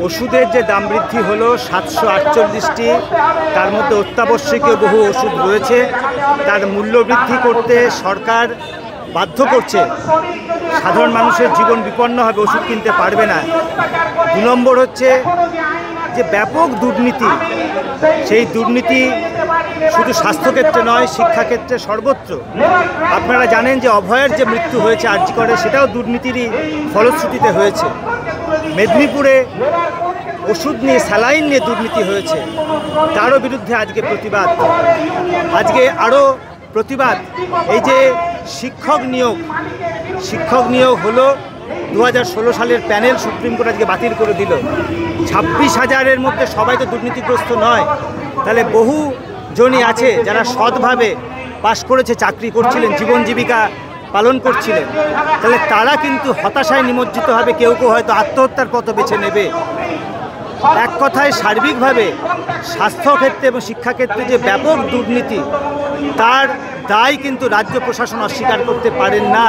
ওষুধের যে দাম বৃদ্ধি হলো 748টি, তার মধ্যে অত্যাবশ্যকীয় বহু ওষুধ রয়েছে, তার মূল্য বৃদ্ধি করতে সরকার বাধ্য করছে। সাধারণ মানুষের জীবন বিপন্ন হবে, ওষুধ কিনতে পারবে না। 2 নম্বর হচ্ছে যে ব্যাপক দুর্নীতি, সেই দুর্নীতি শুধু স্বাস্থ্যক্ষেত্রে নয়, শিক্ষাক্ষেত্রে সর্বত্র। আপনারা জানেন যে অভয়ের যে মৃত্যু হয়েছে আরজি করে, সেটাও দুর্নীতিরই ফলশ্রুতিতে হয়েছে। মেদিনীপুরে ওষুধ নিয়ে, স্যালাইন নিয়ে দুর্নীতি হয়েছে, তারও বিরুদ্ধে আজকে প্রতিবাদ। আজকে আরও প্রতিবাদ, এই যে শিক্ষক নিয়োগ হলো 2016 সালের প্যানেল সুপ্রিম কোর্ট আজকে বাতিল করে দিল। 26,000-এর মধ্যে সবাই তো দুর্নীতিগ্রস্ত নয়, তাহলে বহু জনই আছে যারা সৎভাবে পাশ করেছে, চাকরি করছিলেন, জীবন জীবিকা পালন করছিলেন, তাহলে তারা কিন্তু হতাশায় নিমজ্জিত হবে, কেউ কেউ হয়তো আত্মহত্যার পথ বেছে নেবে। এক কথায় সার্বিকভাবে স্বাস্থ্যক্ষেত্রে এবং শিক্ষাক্ষেত্রে যে ব্যাপক দুর্নীতি, তার দায় কিন্তু রাজ্য প্রশাসন অস্বীকার করতে পারেন না।